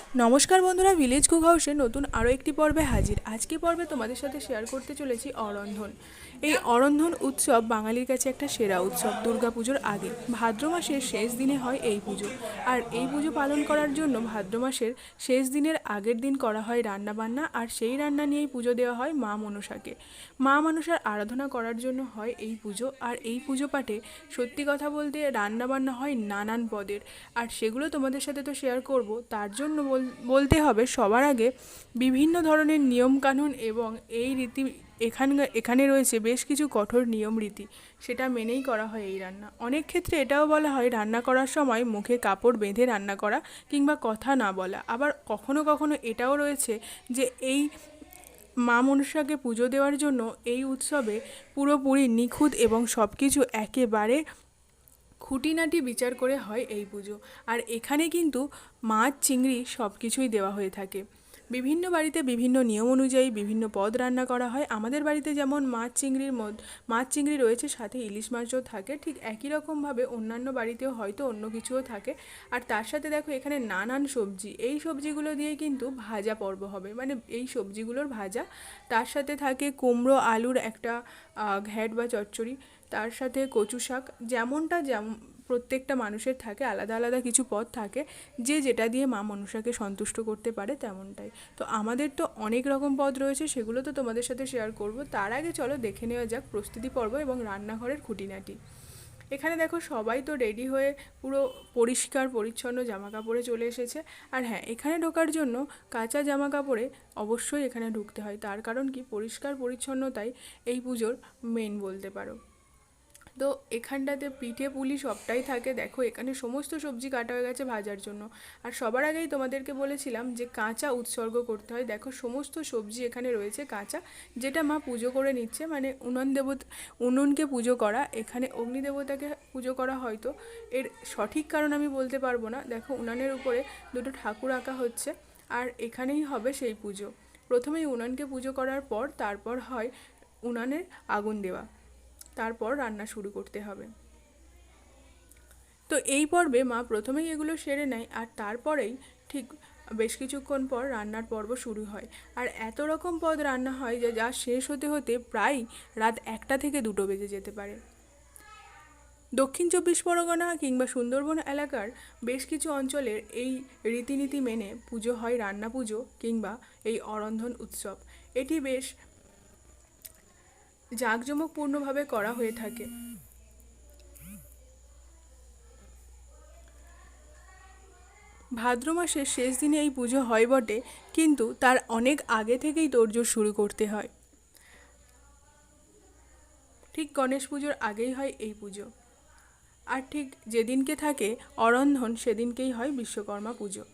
নমস্কার বন্ধুরা, village cook হাউসে নতুন আরও একটি পর্বে হাজির। আজকে পর্বে তোমাদের সাথে শেয়ার করতে চলেছি অরন্ধন। এই অরন্ধন উৎসব বাঙালির কাছে একটা সেরা উৎসব। দুর্গাপুজোর আগে ভাদ্র মাসের শেষ দিনে হয় এই পুজো। আর এই পুজো পালন করার জন্য ভাদ্র মাসের শেষ দিনের আগের দিন করা হয় রান্নাবান্না, আর সেই রান্না নিয়েই পুজো দেওয়া হয় মা মনসাকে। মা মনসার আরাধনা করার জন্য হয় এই পুজো। আর এই পুজো পাঠে সত্যি কথা বলতে রান্নাবান্না হয় নানান পদের, আর সেগুলো তোমাদের সাথে তো শেয়ার করব। তার জন্য বলতে হবে সবার আগে বিভিন্ন ধরনের নিয়মকানুন এবং এই রীতি এখানে রয়েছে বেশ কিছু কঠোর নিয়ম রীতি, সেটা মেনেই করা হয় এই রান্না। অনেক ক্ষেত্রে এটাও বলা হয় রান্না করার সময় মুখে কাপড় বেঁধে রান্না করা কিংবা কথা না বলা। আবার কখনো কখনো এটাও রয়েছে যে এই মা মনসাকে পুজো দেওয়ার জন্য এই উৎসবে পুরোপুরি নিখুঁত এবং সব কিছু একেবারে খুঁটিনাটি বিচার করে হয় এই পুজো। আর এখানে কিন্তু মাছ চিংড়ি সব কিছুই দেওয়া হয়ে থাকে। বিভিন্ন বাড়িতে বিভিন্ন নিয়ম অনুযায়ী বিভিন্ন পদ রান্না করা হয়। আমাদের বাড়িতে যেমন মাছ চিংড়ি রয়েছে, সাথে ইলিশ মাছও থাকে, ঠিক একই রকমভাবে অন্যান্য বাড়িতেও হয়তো অন্য কিছুও থাকে। আর তার সাথে দেখো এখানে নানান সবজি, এই সবজিগুলো দিয়ে কিন্তু ভাজা পর্ব হবে, মানে এই সবজিগুলোর ভাজা। তার সাথে থাকে কুমড়ো আলুর একটা ঘ্যাট বা চচ্চড়ি, তার সাথে কচু শাক। যেমন প্রত্যেকটা মানুষের থাকে আলাদা আলাদা কিছু পদ থাকে, যে যেটা দিয়ে মা মনসাকে সন্তুষ্ট করতে পারে তেমনটাই। তো আমাদের তো অনেক রকম পদ রয়েছে, সেগুলো তো তোমাদের সাথে শেয়ার করব। তার আগে চলো দেখে নেওয়া যাক প্রস্তুতি পর্ব এবং রান্নাঘরের খুঁটিনাটি। এখানে দেখো সবাই তো রেডি হয়ে পুরো পরিষ্কার পরিচ্ছন্ন জামা কাপড়ে চলে এসেছে। আর হ্যাঁ, এখানে ঢোকার জন্য কাঁচা জামা কাপড়ে অবশ্যই এখানে ঢুকতে হয়। তার কারণ কি, পরিষ্কার পরিচ্ছন্নতাই এই পুজোর মেন বলতে পারো। তো এখানটাতে পিঠে পুলি সবটাই থাকে। দেখো এখানে সমস্ত সবজি কাটা হয়ে গেছে ভাজার জন্য। আর সবার আগেই তোমাদেরকে বলেছিলাম যে কাঁচা উৎসর্গ করতে হয়। দেখো সমস্ত সবজি এখানে রয়েছে কাঁচা, যেটা মা পুজো করে নিচ্ছে, মানে উনুনকে পুজো করা। এখানে অগ্নিদেবতাকে পুজো করা হয়তো, এর সঠিক কারণ আমি বলতে পারবো না। দেখো উনানের উপরে দুটো ঠাকুর আঁকা হচ্ছে, আর এখানেই হবে সেই পুজো। প্রথমেই উনানকে পুজো করার পর তারপর হয় উনানের আগুন দেওয়া, তারপর রান্না শুরু করতে হবে। তো এই পর্বে মা প্রথমেই এগুলো সেরে নেয়, আর তারপরেই ঠিক বেশ কিছুক্ষণ পর রান্নার পর্ব শুরু হয়। আর এত রকম পদ রান্না হয় যে যা শেষ হতে হতে প্রায় রাত 1টা থেকে 2টো বেজে যেতে পারে। দক্ষিণ 24 পরগনা কিংবা সুন্দরবন এলাকার বেশ কিছু অঞ্চলের এই রীতিনীতি মেনে পুজো হয় রান্না পুজো কিংবা এই অরন্ধন উৎসব। এটি বেশ জাঁকজমকপূর্ণভাবে করা হয়ে থাকে। ভাদ্র মাসের শেষ দিনে এই পুজো হয় বটে, কিন্তু তার অনেক আগে থেকেই তোড়জোড় শুরু করতে হয়। ঠিক গণেশ পুজোর আগেই হয় এই পুজো। আর ঠিক যেদিনকে থাকে অরন্ধন সেদিনকেই হয় বিশ্বকর্মা পুজো।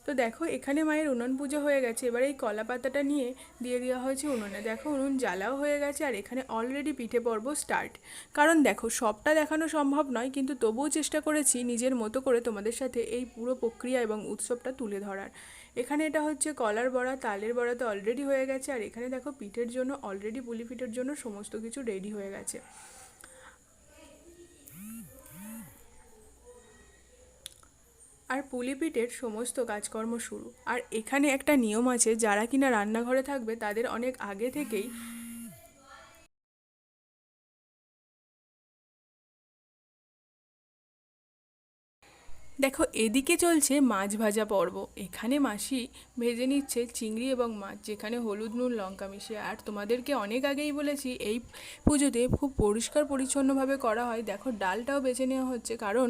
তো দেখো এখানে মায়ের উনুন পুজো হয়ে গেছে। এবার এই কলা পাতাটা নিয়ে দিয়ে দেওয়া হয়েছে উনুনে। দেখো উনুন জ্বালাও হয়ে গেছে, আর এখানে অলরেডি পিঠে পর্ব স্টার্ট। কারণ দেখো সবটা দেখানো সম্ভব নয়, কিন্তু তবুও চেষ্টা করেছি নিজের মতো করে তোমাদের সাথে এই পুরো প্রক্রিয়া এবং উৎসবটা তুলে ধরার। এখানে এটা হচ্ছে কলার বড়া, তালের বড়া তো অলরেডি হয়ে গেছে। আর এখানে দেখো পিঠের জন্য অলরেডি পুলি পিঠের জন্য সমস্ত কিছু রেডি হয়ে গেছে। আর পুলি পিঠের সমস্ত কাজকর্ম শুরু। আর এখানে একটা নিয়ম আছে, যারা কিনা রান্নাঘরে থাকবে তাদের অনেক আগে থেকেই দেখো এদিকে চলছে মাছ ভাজা পর্ব। এখানে মাসি ভেজে নিচ্ছে চিংড়ি এবং মাছ, যেখানে হলুদ নুন লঙ্কা মিশিয়ে। আর তোমাদেরকে অনেক আগেই বলেছি এই পুজোতে খুব পরিষ্কার পরিচ্ছন্নভাবে করা হয়। দেখো ডালটাও বেছে নেওয়া হচ্ছে, কারণ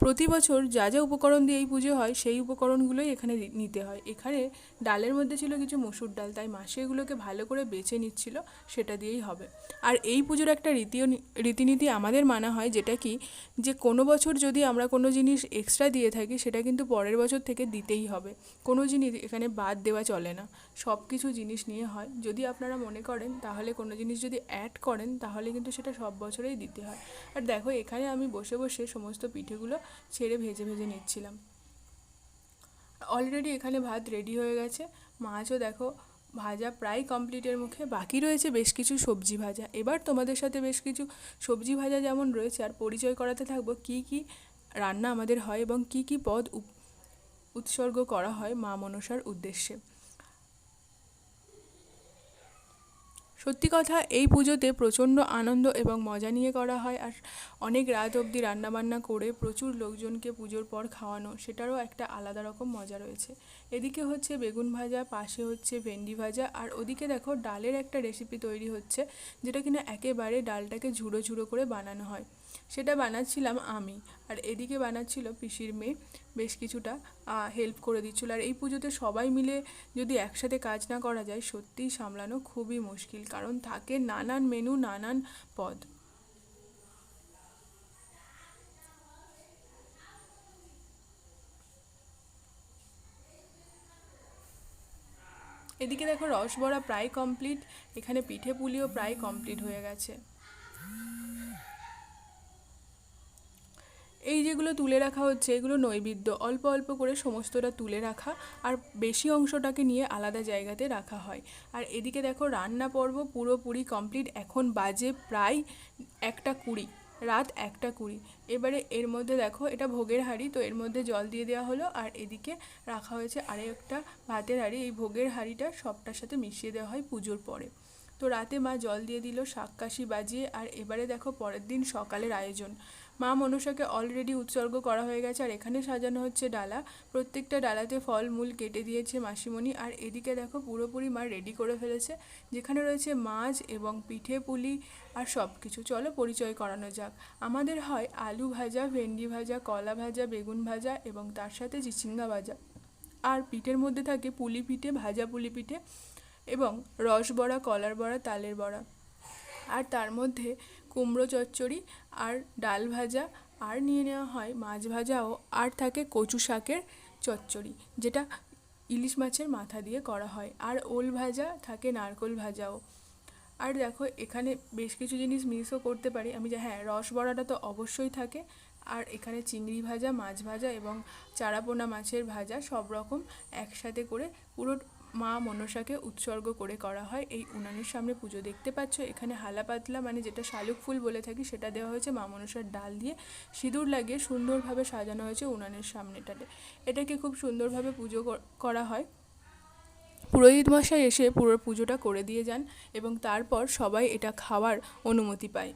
প্রতি বছর যা যা উপকরণ দিয়ে এই পুজো হয় সেই উপকরণগুলোই এখানে নিতে হয়। এখানে ডালের মধ্যে ছিল কিছু মসুর ডাল, তাই মাসি এগুলোকে ভালো করে বেছে নিচ্ছিল, সেটা দিয়েই হবে। আর এই পুজোর একটা রীতিনীতি আমাদের মানা হয়, যেটা কি, যে কোনো বছর যদি আমরা কোনো জিনিস এক্সট্রা দিয়ে থাকি সেটা কিন্তু পরের বছর থেকে দিতেই হবে। কোনো জিনিস এখানে বাদ দেওয়া চলে না, সব কিছু জিনিস নিয়ে হয়। যদি আপনারা মনে করেন তাহলে কোনো জিনিস যদি অ্যাড করেন তাহলে কিন্তু সেটা সব বছরেই দিতে হয়। আর দেখো এখানে আমি বসে বসে সমস্ত পিঠেগুলো ছেড়ে ভেজে ভেজে নিচ্ছিলাম। অলরেডি এখানে ভাত রেডি হয়ে গেছে, মাছও দেখো ভাজা প্রায় কমপ্লিটের মুখে, বাকি রয়েছে বেশ কিছু সবজি ভাজা। এবার তোমাদের সাথে বেশ কিছু সবজি ভাজা যেমন রয়েছে আর পরিচয় করাতে থাকবো কী কী রান্না আমাদের হয় এবং কী কী পদ উৎসর্গ করা হয় মা মনসার উদ্দেশ্যে। সত্যি কথা, এই পুজোতে প্রচণ্ড আনন্দ এবং মজা নিয়ে করা হয়, আর অনেক রাত অবধি রান্নাবান্না করে প্রচুর লোকজনকে পুজোর পর খাওয়ানো, সেটারও একটা আলাদা রকম মজা রয়েছে। এদিকে হচ্ছে বেগুন ভাজা, পাশে হচ্ছে ভেন্ডি ভাজা, আর ওদিকে দেখো ডালের একটা রেসিপি তৈরি হচ্ছে, যেটা কিনা একেবারে ডালটাকে ঝুড়ো ঝুড়ো করে বানানো হয়। সেটা বানাচ্ছিলাম আমি, আর এদিকে বানাচ্ছিল পিসির মেয়ে, বেশ কিছুটা হেল্প করে দিচ্ছিল। আর এই পুজোতে সবাই মিলে যদি একসাথে কাজ না করা যায়, সত্যিই সামলানো খুবই মুশকিল, কারণ থাকে নানান মেনু, নানান পদ। এদিকে দেখো রসবড়া প্রায় কমপ্লিট, এখানে পিঠে পুলিও প্রায় কমপ্লিট হয়ে গেছে। এই যেগুলো তুলে রাখা হচ্ছে, এগুলো নৈবেদ্য, অল্প অল্প করে সমস্তটা তুলে রাখা, আর বেশি অংশটাকে নিয়ে আলাদা জায়গাতে রাখা হয়। আর এদিকে দেখো রান্না পর্ব পুরোপুরি কমপ্লিট, এখন বাজে প্রায় 1:20, রাত 1:20। এবারে এর মধ্যে দেখো এটা ভোগের হাঁড়ি, তো এর মধ্যে জল দিয়ে দেওয়া হলো, আর এদিকে রাখা হয়েছে আরেকটা ভাতের হাঁড়ি। এই ভোগের হাঁড়িটা সবটার সাথে মিশিয়ে দেওয়া হয় পুজোর পরে। তো রাতে মা জল দিয়ে দিল শাঁখ-কাশি বাজিয়ে। আর এবারে দেখো পরের দিন সকালের আয়োজন। মা মনসাকে অলরেডি উৎসর্গ করা হয়ে গেছে, আর এখানে সাজানো হচ্ছে ডালা। প্রত্যেকটা ডালাতে ফল মূল কেটে দিয়েছে মাসিমণি। আর এদিকে দেখো পুরোপুরি মা রেডি করে ফেলেছে, যেখানে রয়েছে মাছ এবং পিঠে পুলি আর সব কিছু। চলো পরিচয় করানো যাক। আমাদের হয় আলু ভাজা, ভেন্ডি ভাজা, কলা ভাজা, বেগুন ভাজা এবং তার সাথে চিচিঙ্গা ভাজা। আর পিঠের মধ্যে থাকে পুলি পিঠে, ভাজা পুলি পিঠে এবং রসবড়া, কলার বড়া, তালের বড়া। আর তার মধ্যে কুমড়ো চচ্চড়ি আর ডাল ভাজা, আর নিয়ে নেওয়া হয় মাছ ভাজাও, আর থাকে কচু শাকের চচ্চড়ি, যেটা ইলিশ মাছের মাথা দিয়ে করা হয়, আর ওল ভাজা থাকে, নারকোল ভাজাও। আর দেখো এখানে বেশ কিছু জিনিস মিসও করতে পারি আমি, যে হ্যাঁ, রসবড়াটা তো অবশ্যই থাকে। আর এখানে চিংড়ি ভাজা, মাছ ভাজা এবং চারাপোনা মাছের ভাজা, সব রকম একসাথে করে পুরো মা মনসাকে উৎসর্গ করে করা হয়। এই উনানের সামনে পুজো দেখতে পাচ্ছ, এখানে হালা পাতলা, মানে যেটা শালুক ফুল বলে থাকি, সেটা দেওয়া হয়েছে মা মনসার ডাল দিয়ে, সিঁদুর লাগিয়ে সুন্দরভাবে সাজানো হয়েছে উনানের সামনেটাতে। এটাকে খুব সুন্দরভাবে পুজো করা হয়। পুরোহিত মশাই এসে পুরো পুজোটা করে দিয়ে যান, এবং তারপর সবাই এটা খাওয়ার অনুমতি পায়।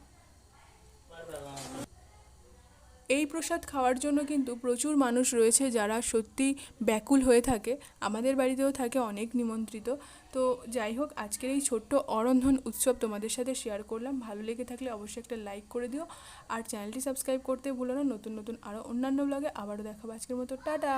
এই প্রসাদ খাওয়ার জন্য কিন্তু প্রচুর মানুষ রয়েছে, যারা সত্যি ব্যাকুল হয়ে থাকে। আমাদের বাড়িতেও থাকে অনেক নিমন্ত্রিত। তো যাই হোক, আজকের এই ছোট্ট অরন্ধন উৎসব তোমাদের সাথে শেয়ার করলাম। ভালো লেগে থাকলে অবশ্যই একটা লাইক করে দিও, আর চ্যানেলটি সাবস্ক্রাইব করতে ভুলো না। নতুন নতুন আরও অন্যান্য ব্লগে আবারও দেখাবো। আজকের মতো টাটা।